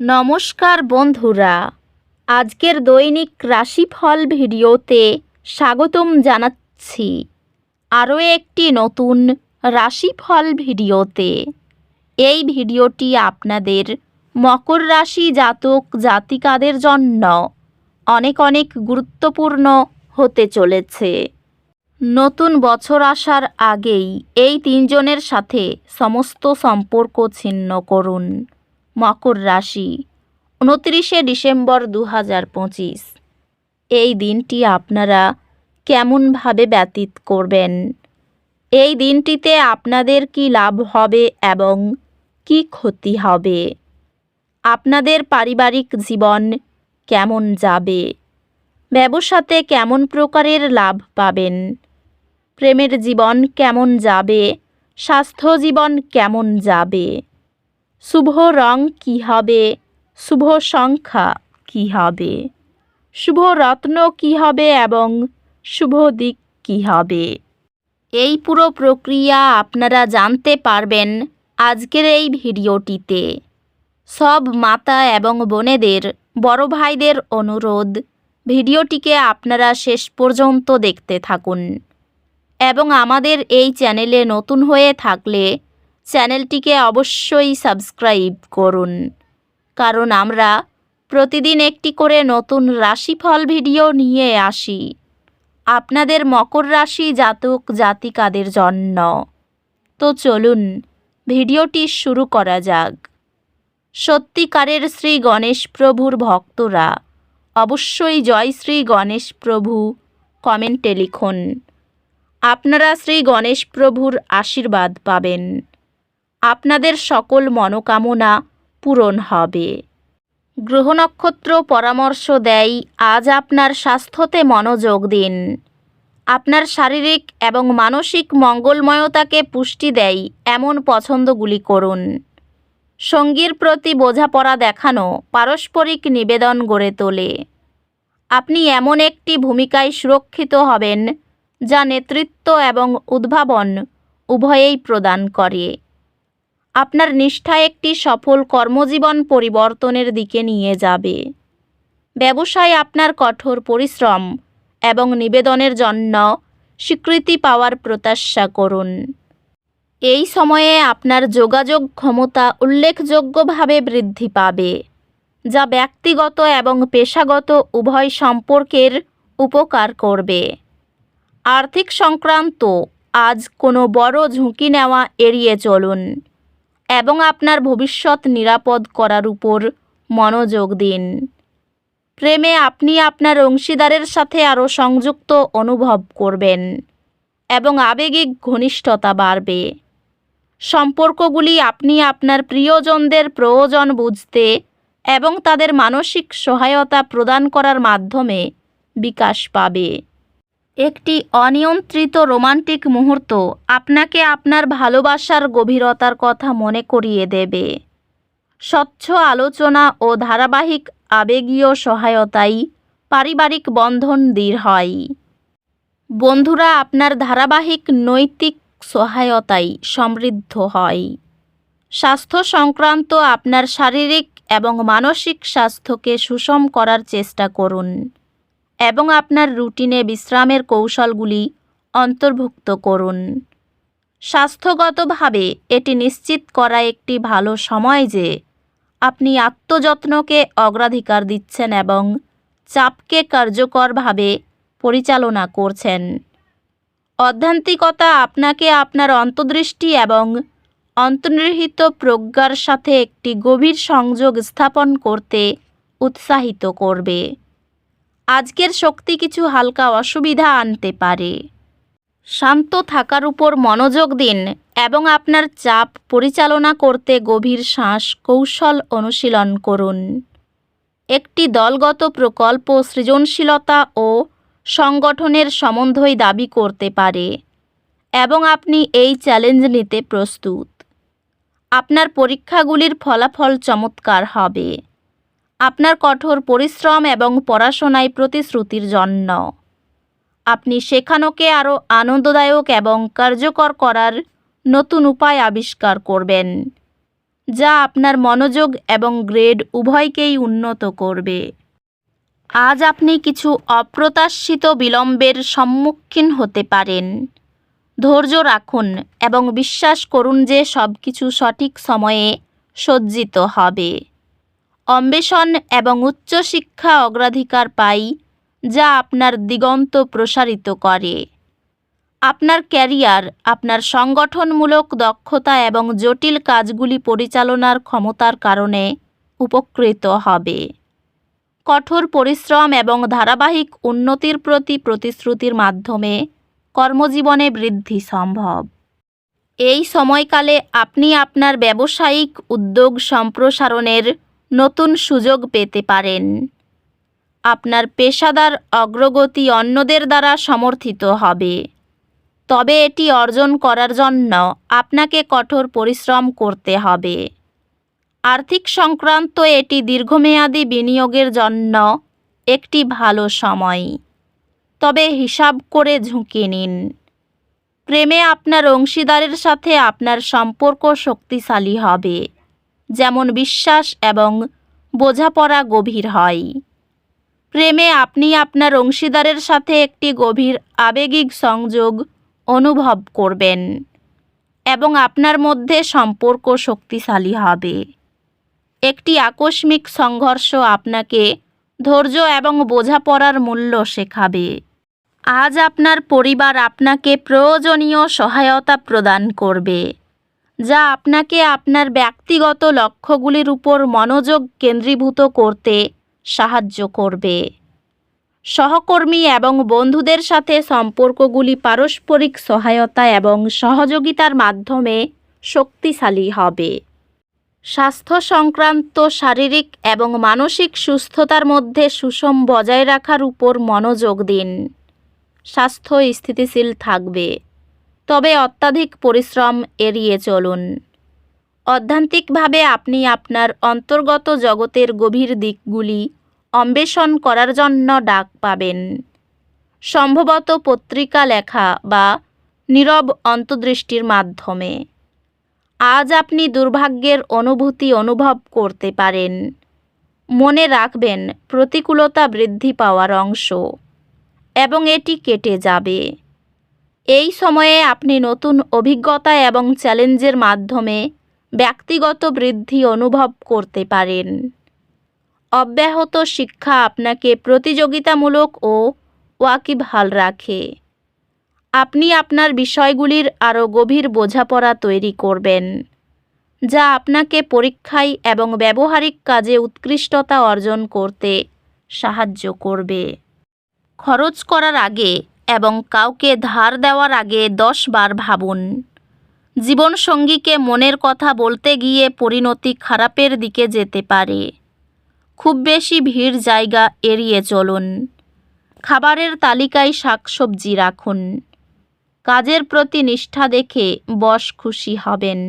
নমস্কার বন্ধুরা, আজকের দৈনিক রাশিফল ভিডিওতে স্বাগতম জানাচ্ছি আরও একটি নতুন রাশিফল ভিডিওতে। এই ভিডিওটি আপনাদের মকর রাশি জাতক জাতিকাদের জন্য অনেক অনেক গুরুত্বপূর্ণ হতে চলেছে। নতুন বছর আসার আগেই এই তিনজনের সাথে সমস্ত সম্পর্ক ছিন্ন করুন। মকর রাশি, 29শে ডিসেম্বর 2025। এই দিনটি আপনারা কেমনভাবে ব্যতীত করবেন? এই দিনটিতে আপনাদের কি লাভ হবে এবং কি ক্ষতি হবে? আপনাদের পারিবারিক জীবন কেমন যাবে? ব্যবসাতে কেমন প্রকারের লাভ পাবেন? প্রেমের জীবন কেমন যাবে? স্বাস্থ্য জীবন কেমন যাবে? শুভ রং কী হবে? শুভ সংখ্যা কী হবে? শুভ রত্ন কী হবে এবং শুভ দিক কী হবে? এই পুরো প্রক্রিয়া আপনারা জানতে পারবেন আজকের এই ভিডিওটিতে। সব মাতা এবং বোনেদের, বড় ভাইদের অনুরোধ, ভিডিওটিকে আপনারা শেষ পর্যন্ত দেখতে থাকুন এবং আমাদের এই চ্যানেলে নতুন হয়ে থাকলে চ্যানেলটিকে অবশ্যই সাবস্ক্রাইব করুন, কারণ আমরা প্রতিদিন একটি করে নতুন রাশিফল ভিডিও নিয়ে আসি আপনাদের মকর রাশি জাতক জাতিকাদের জন্য। তো চলুন ভিডিওটি শুরু করা যাক। সত্যিকারের শ্রী গণেশ প্রভুর ভক্তরা অবশ্যই জয় শ্রী গণেশ প্রভু কমেন্টে লিখুন। আপনারা শ্রী গণেশ প্রভুর আশীর্বাদ পাবেন। আপনাদের সকল মনোকামনা পূরণ হবে। গ্রহ নক্ষত্র পরামর্শ দেয়, আজ আপনার স্বাস্থ্যতে মনোযোগ দিন। আপনার শারীরিক এবং মানসিক মঙ্গলময়তাকে পুষ্টি দেয় এমন পছন্দগুলি করুন। সঙ্গীর প্রতি বোঝাপড়া দেখানো পারস্পরিক নিবেদন গড়ে তোলে। আপনি এমন একটি ভূমিকায় সুরক্ষিত হবেন যা নেতৃত্ব এবং উদ্ভাবন উভয়েই প্রদান করে। আপনার নিষ্ঠা একটি সফল কর্মজীবন পরিবর্তনের দিকে নিয়ে যাবে। ব্যবসায় আপনার কঠোর পরিশ্রম এবং নিবেদনের জন্য স্বীকৃতি পাওয়ার প্রত্যাশা করুন। এই সময়ে আপনার যোগাযোগ ক্ষমতা উল্লেখযোগ্যভাবে বৃদ্ধি পাবে, যা ব্যক্তিগত এবং পেশাগত উভয় সম্পর্কের উপকার করবে। আর্থিক সংক্রান্ত আজ কোনো বড় ঝুঁকি নেওয়া এড়িয়ে চলুন এবং আপনার ভবিষ্যৎ নিরাপদ করার উপর মনোযোগ দিন। প্রেমে আপনি আপনার অংশীদারের সাথে আরও সংযুক্ত অনুভব করবেন এবং আবেগিক ঘনিষ্ঠতা বাড়বে। সম্পর্কগুলি আপনি আপনার প্রিয়জনদের প্রয়োজন বুঝতে এবং তাদের মানসিক সহায়তা প্রদান করার মাধ্যমে বিকাশ পাবে। একটি অনিয়ন্ত্রিত রোমান্টিক মুহূর্ত আপনাকে আপনার ভালোবাসার গভীরতার কথা মনে করিয়ে দেবে। স্বচ্ছ আলোচনা ও ধারাবাহিক আবেগীয় সহায়তাই পারিবারিক বন্ধন দৃঢ় হয়। বন্ধুরা, আপনার ধারাবাহিক নৈতিক সহায়তাই সমৃদ্ধ হয়। স্বাস্থ্য সংক্রান্ত আপনার শারীরিক এবং মানসিক স্বাস্থ্যকে সুষম করার চেষ্টা করুন এবং আপনার রুটিনে বিশ্রামের কৌশলগুলি অন্তর্ভুক্ত করুন। স্বাস্থ্যগতভাবে এটি নিশ্চিত করা একটি ভালো সময় যে আপনি আত্মযত্নকে অগ্রাধিকার দিচ্ছেন এবং চাপকে কার্যকরভাবে পরিচালনা করছেন। আধ্যাত্মিকতা আপনাকে আপনার অন্তর্দৃষ্টি এবং অন্তর্নিহিত প্রজ্ঞার সাথে একটি গভীর সংযোগ স্থাপন করতে উৎসাহিত করবে। আজকের শক্তি কিছু হালকা অসুবিধা আনতে পারে। শান্ত থাকার উপর মনোযোগ দিন এবং আপনার চাপ পরিচালনা করতে গভীর শ্বাস কৌশল অনুশীলন করুন। একটি দলগত প্রকল্প সৃজনশীলতা ও সংগঠনের সমন্বয় দাবি করতে পারে এবং আপনি এই চ্যালেঞ্জ নিতে প্রস্তুত। আপনার পরীক্ষাগুলির ফলাফল চমৎকার হবে। আপনার কঠোর পরিশ্রম এবং পড়াশোনায় প্রতিশ্রুতির জন্য আপনি শেখানোকে আরও আনন্দদায়ক এবং কার্যকর করার নতুন উপায় আবিষ্কার করবেন। যা আপনার মনোযোগ এবং গ্রেড উভয়কেই উন্নত করবে। আজ আপনি কিছু অপ্রত্যাশিত বিলম্বের সম্মুখীন হতে পারেন। ধৈর্য রাখুন এবং বিশ্বাস করুন যে সবকিছু সঠিক সময়ে সজ্জিত হবে। অন্বেষণ এবং উচ্চশিক্ষা অগ্রাধিকার পাই, যা আপনার দিগন্ত প্রসারিত করে। আপনার ক্যারিয়ার আপনার সংগঠনমূলক দক্ষতা এবং জটিল কাজগুলি পরিচালনার ক্ষমতার কারণে উপকৃত হবে। কঠোর পরিশ্রম এবং ধারাবাহিক উন্নতির প্রতি প্রতিশ্রুতির মাধ্যমে কর্মজীবনে বৃদ্ধি সম্ভব। এই সময়কালে আপনি আপনার ব্যবসায়িক উদ্যোগ সম্প্রসারণের নতুন সুযোগ পেতে পারেন। আপনার পেশাদার অগ্রগতি অন্যদের দ্বারা সমর্থিত হবে, তবে এটি অর্জন করার জন্য আপনাকে কঠোর পরিশ্রম করতে হবে। আর্থিক সংক্রান্ত এটি দীর্ঘমেয়াদী বিনিয়োগের জন্য একটি ভালো সময়, তবে হিসাব করে ঝুঁকি নিন। প্রেমে আপনার অংশীদারের সাথে আপনার সম্পর্ক শক্তিশালী হবে, যেমন বিশ্বাস এবং বোঝাপড়া গভীর হয়। প্রেমে আপনি আপনার অংশীদারের সাথে একটি গভীর আবেগিক সংযোগ অনুভব করবেন এবং আপনার মধ্যে সম্পর্ক শক্তিশালী হবে। একটি আকস্মিক সংঘর্ষ আপনাকে ধৈর্য এবং বোঝাপড়ার মূল্য শেখাবে। আজ আপনার পরিবার আপনাকে প্রয়োজনীয় সহায়তা প্রদান করবে, যা আপনাকে আপনার ব্যক্তিগত লক্ষ্যগুলির উপর মনোযোগ কেন্দ্রীভূত করতে সাহায্য করবে। সহকর্মী এবং বন্ধুদের সাথে সম্পর্কগুলি পারস্পরিক সহায়তা এবং সহযোগিতার মাধ্যমে শক্তিশালী হবে। স্বাস্থ্য সংক্রান্ত শারীরিক এবং মানসিক সুস্থতার মধ্যে সুষম বজায় রাখার উপর মনোযোগ দিন। স্বাস্থ্য স্থিতিশীল থাকবে, তবে অত্যাধিক পরিশ্রম এড়িয়ে চলুন। অধ্যাত্মিকভাবে আপনি আপনার অন্তর্গত জগতের গভীর দিকগুলি অন্বেষণ করার জন্য ডাক পাবেন, সম্ভবত পত্রিকা লেখা বা নীরব অন্তর্দৃষ্টির মাধ্যমে। আজ আপনি দুর্ভাগ্যের অনুভূতি অনুভব করতে পারেন। মনে রাখবেন, প্রতিকূলতা বৃদ্ধি পাওয়ার অংশ এবং এটি কেটে যাবে। এই সময়ে আপনি নতুন অভিজ্ঞতা এবং চ্যালেঞ্জের মাধ্যমে ব্যক্তিগত বৃদ্ধি অনুভব করতে পারেন। অব্যাহত শিক্ষা আপনাকে প্রতিযোগিতামূলক ও ওয়াকিবহাল রাখে। আপনি আপনার বিষয়গুলির আরও গভীর বোঝাপড়া তৈরি করবেন, যা আপনাকে পরীক্ষায় এবং ব্যবহারিক কাজে উৎকৃষ্টতা অর্জন করতে সাহায্য করবে। খরচ করার আগে এবং কাউকে ধার দেওয়ার আগে 10 বার ভাবুন। জীবনসঙ্গীকে মনের কথা বলতে গিয়ে পরিণতি খারাপের দিকে যেতে পারে। খুব বেশি ভিড় জায়গা এড়িয়ে চলুন। খাবারের তালিকায় শাকসবজি রাখুন। কাজের প্রতি নিষ্ঠা দেখে বস খুশি হবেন।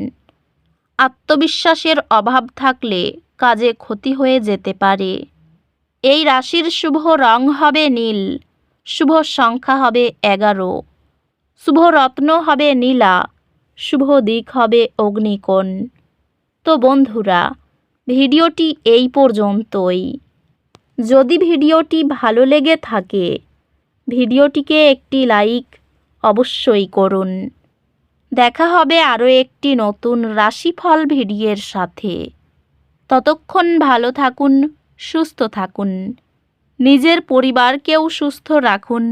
আত্মবিশ্বাসের অভাব থাকলে কাজে ক্ষতি হয়ে যেতে পারে। এই রাশির শুভ রং হবে নীল, শুভ সংখ্যা হবে 11, শুভ রত্ন হবে নীলা, শুভ দিক হবে অগ্নিকোণ। তো বন্ধুরা, ভিডিওটি এই পর্যন্তই। যদি ভিডিওটি ভালো লেগে থাকে, ভিডিওটিকে একটি লাইক অবশ্যই করুন। দেখা হবে আরও একটি নতুন রাশিফল ভিডিওর সাথে। ততক্ষণ ভালো থাকুন, সুস্থ থাকুন, নিজের পরিবারকেও সুস্থ রাখুন।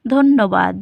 ধন্যবাদ।